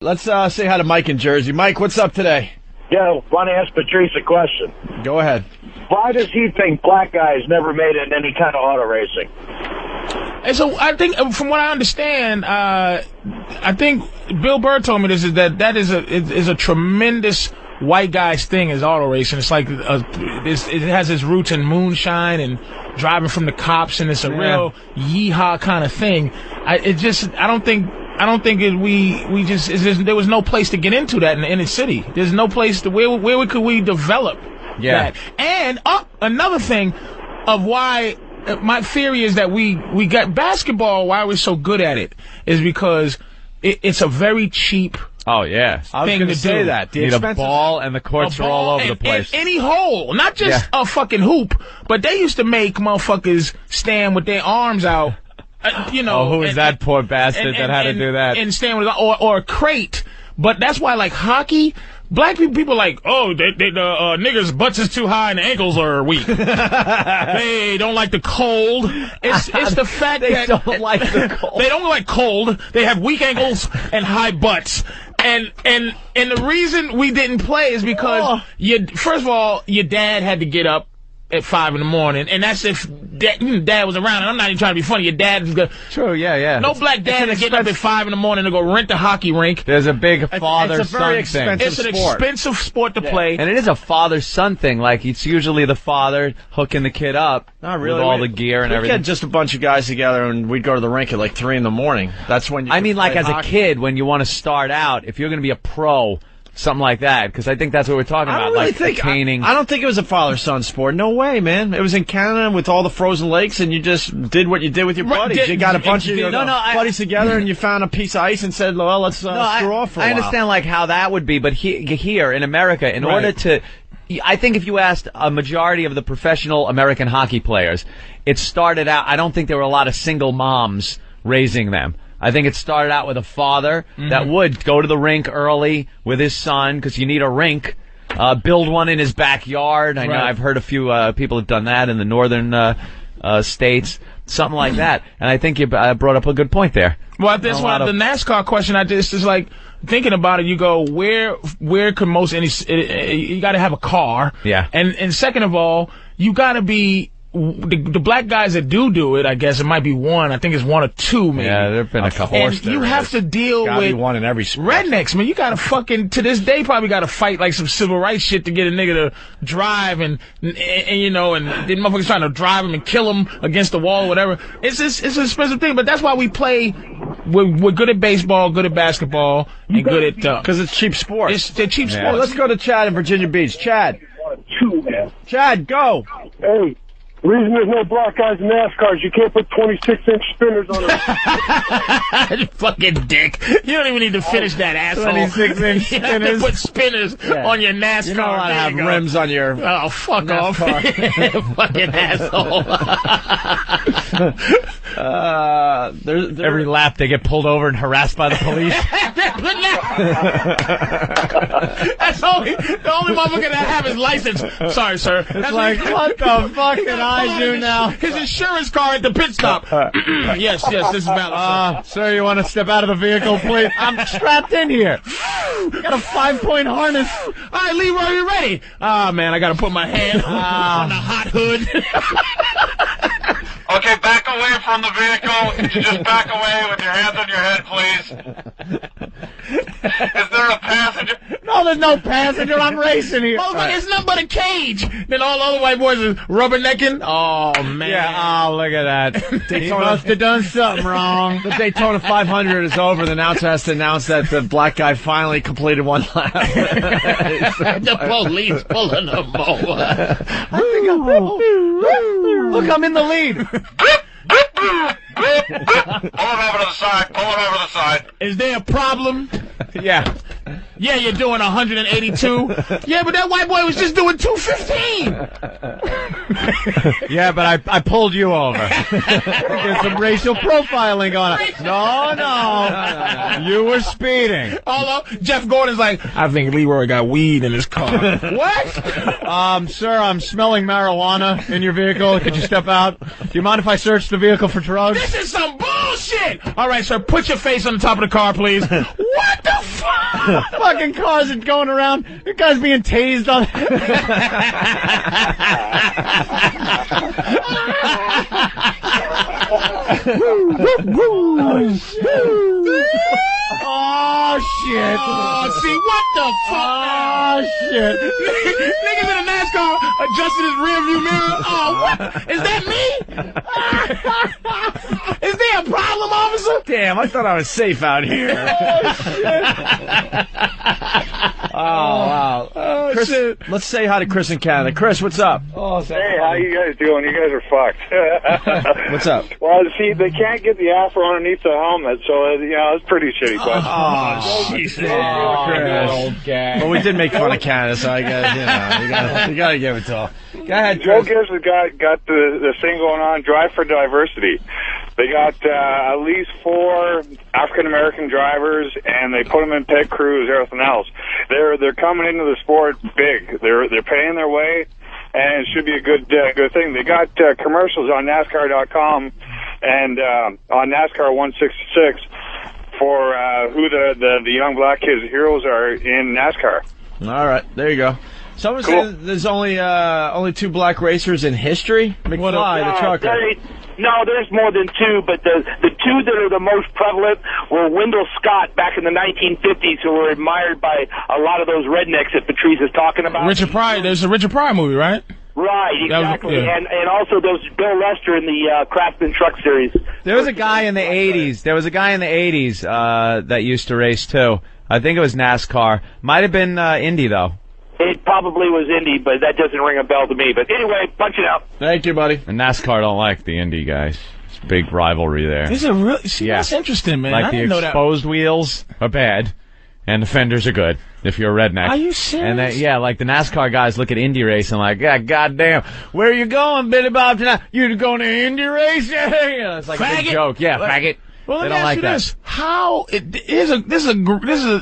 Let's say hi to Mike in Jersey. Mike, what's up today? Yeah, want to ask Patrice a question. Go ahead. Why does he think black guys never made it in any kind of auto racing? And so I think, from what I understand, I think Bill Burr told me this, is that is a tremendous white guy's thing, is auto racing. It's like it has its roots in moonshine and driving from the cops, and it's a real yeehaw kind of thing. I don't think there was no place to get into that in the inner city. There's no place to where could we develop that. And another thing of why my theory is that we got basketball, why we're so good at it, is because it's a very cheap. Oh, yeah. I was going to say that. You need a ball, and the courts are all over the place. Any hole. Not just a fucking hoop, but they used to make motherfuckers stand with their arms out. Who is that poor bastard that had to do that? And stand with or a crate. But that's why, like, hockey, black people are like, oh, the niggas' butts is too high and the ankles are weak. They don't like the cold. It's the fact they don't like the cold. They don't like cold. They have weak ankles and high butts. And the reason we didn't play is because first of all, your dad had to get up at 5 a.m, and that's if dad was around. And I'm not even trying to be funny. Your dad's good. True, yeah. No black dad is getting up at 5 a.m. to go rent a hockey rink. There's a big father-son thing. It's an expensive sport to play. And it is a father-son thing. Like, it's usually the father hooking the kid up Not really. with all the gear and everything. We'd get just a bunch of guys together, and we'd go to the rink at like 3 a.m. That's when you as a kid, when you want to start out, if you're going to be a pro, something like that, because I think that's what we're talking about. I don't think it was a father-son sport. No way, man. It was in Canada with all the frozen lakes, and you just did what you did with your buddies. You got a bunch of your buddies together, and you found a piece of ice and said, well, let's screw off for a while. I understand like how that would be, but here in America, in order to... I think if you asked a majority of the professional American hockey players, it started out... I don't think there were a lot of single moms raising them. I think it started out with a father that would go to the rink early with his son, because you need a rink, build one in his backyard. I know I've heard a few people have done that in the northern states, something like that. And I think you brought up a good point there. Well, that's why the NASCAR question I just is like, thinking about it, you go, where could you got to have a car. Yeah. And second of all, you got to be... The black guys that do it, I guess it might be one. I think it's one or two, maybe. Yeah, there've been a couple. And you have to deal with one in every sport. Rednecks, man. You gotta fucking, to this day, probably gotta fight like some civil rights shit to get a nigga to drive and then motherfuckers trying to drive him and kill him against the wall or whatever. It's an expensive thing, but that's why we play. We're good at baseball, good at basketball, and good at because it's cheap sports. They're cheap sports. Let's go to Chad in Virginia Beach. Chad, go. Hey. Reason there's no black guys in NASCAR is you can't put 26-inch spinners on them. Fucking dick. You don't even need to finish that, asshole. 26-inch spinners. You have to put spinners on your NASCAR. You don't want to have rims on your fuck NASCAR. off. Fucking asshole. Every lap they get pulled over and harassed by the police. That's the only motherfucker that have his license. Sorry, sir. It's that's like, what the fuck did I do now? His insurance car at the pit stop. Yes, this is valid, sir, you want to step out of the vehicle, please? I'm strapped in here. Got a 5-point harness. All right, Leroy, you ready? Man, I got to put my hand on the hot hood. Okay, back away from the vehicle. Could you just back away with your hands on your head, please? Is there a passenger? No, there's no passenger. I'm racing here. Motherfucker, it's nothing but a cage. Then all the other white boys are rubbernecking. Oh, man. Yeah, look at that. He must have done something wrong. The Daytona 500 is over. The announcer has to announce that the black guy finally completed one lap. The police pulling them over. Look, I'm in the lead. Pull him over to the side. Pull him over to the side. Is there a problem? Yeah. Yeah, you're doing 182. Yeah, but that white boy was just doing 215. Yeah, but I pulled you over. There's some racial profiling on it. No. You were speeding. Although Jeff Gordon's like, I think Leroy got weed in his car. What? Sir, I'm smelling marijuana in your vehicle. Could you step out? Do you mind if I search the vehicle for drugs? This is some bullshit. All right, sir, put your face on the top of the car, please. What the fuck? Fucking cars are going around. The guy's being tased on. Oh, shit. Oh, see, what the fuck? Oh, shit. Niggas in a NASCAR adjusting his rearview mirror. Oh, what? Is that me? Is there a problem, officer? Damn, I thought I was safe out here. Oh, wow. Oh, Chris, shit. let's say hi to Chris in Canada. Chris, what's up? Oh, hey, how you guys doing? You guys are fucked. What's up? Well, see, they can't get the afro underneath the helmet, so, it's pretty shitty. But, Jesus. Old guy. Well, we did make fun of Canada, so I guess, you gotta give it to him. Go ahead, Joe Chris. Gibbs has got the thing going on, Drive for Diversity. They got at least 4 African-American drivers, and they put them in pit crews, everything else. They're coming into the sport big. They're paying their way, and it should be a good thing. They got commercials on NASCAR.com and on NASCAR 166 for who the young black kids heroes are in NASCAR. All right, there you go. Someone said there's only 2 black racers in history. McFly, the trucker. No, there's more than 2, but the 2 that are the most prevalent were Wendell Scott back in the 1950s, who were admired by a lot of those rednecks that Patrice is talking about. Richard Pryor. There's a Richard Pryor movie, right? Right, exactly. Yeah. And also those Bill Lester in the Craftsman Truck Series. There was a guy in the 80s. That used to race, too. I think it was NASCAR. Might have been Indy, though. It probably was Indy, but that doesn't ring a bell to me. But anyway, punch it out. Thank you, buddy. And NASCAR don't like the Indy guys. It's a big rivalry there. This is a real. See, that's interesting, man. Like I the didn't know that. exposed wheels are bad, and the fenders are good if you're a redneck. Are you serious? And like the NASCAR guys look at Indy racing like, yeah, goddamn, where are you going, Billy Bob tonight? You going to Indy racing? It's like a big joke. Yeah, faggot. Well, let they me don't ask like you that. this: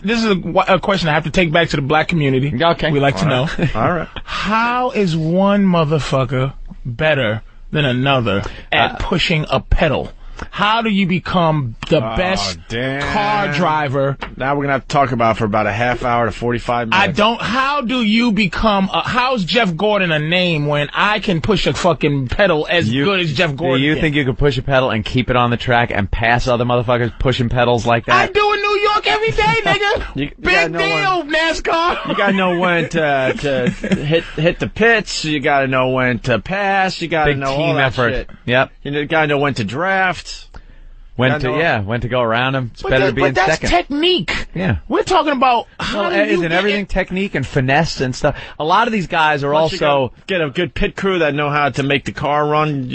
this is a question I have to take back to the black community. Okay, we like to know. All right. How is one motherfucker better than another at pushing a pedal? How do you become the best car driver? Now we're going to have to talk about it for about a half hour to 45 minutes. How do you become, how's Jeff Gordon a name when I can push a fucking pedal as good as Jeff Gordon Do you think you could push a pedal and keep it on the track and pass other motherfuckers pushing pedals like that? I do in New York every day, nigga. Big deal, NASCAR. You got to know when to hit the pits. You got to know when to pass. You got to know all that effort. shit. Yep. You got to know when to draft. When to go around them. It's better to be in second. But that's technique. Yeah. We're talking about isn't everything technique and finesse and stuff? A lot of these guys are also get a good pit crew that know how to make the car run,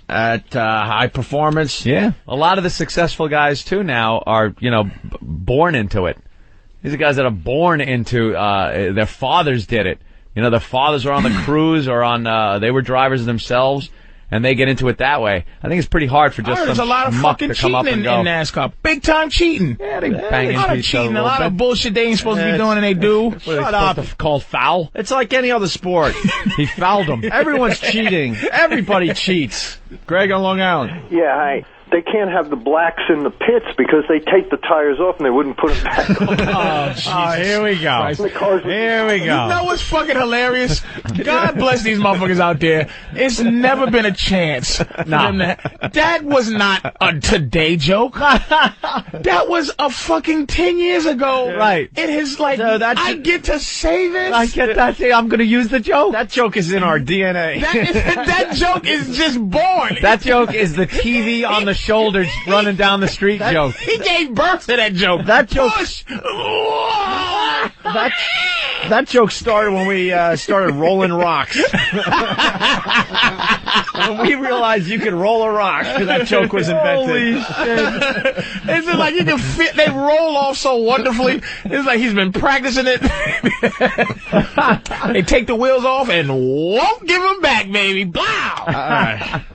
at high performance. Yeah. A lot of the successful guys too now are, born into it. These are guys that are born into their fathers did it. Their fathers are on the crews or on they were drivers themselves. And they get into it that way. I think it's pretty hard for just there's a lot of fucking cheating in NASCAR. Big time cheating. Yeah, they bang a lot into of each cheating, other a lot of bullshit they ain't supposed to be doing, and they do. Shut up. Called foul? It's like any other sport. He fouled them. Everyone's cheating. Everybody cheats. Greg on Long Island. Yeah, hi. They can't have the blacks in the pits because they take the tires off and they wouldn't put them back on. Oh, here we go. Here we go. You know what's fucking hilarious? God bless these motherfuckers out there. It's never been a chance. That was not a today joke. That was a fucking 10 years ago. Right. It is like, I get to say this? I get that. I'm going to use the joke. That joke is in our DNA. That joke is just born. That joke is the TV on the shoulders running down the street joke. He gave birth to that joke. That joke. Push. That joke started when we started rolling rocks. When we realized you could roll a rock, that joke was invented. Holy shit. It's just like you can fit, they roll off so wonderfully. It's like he's been practicing it. They take the wheels off and won't give them back, baby. Blow! All right.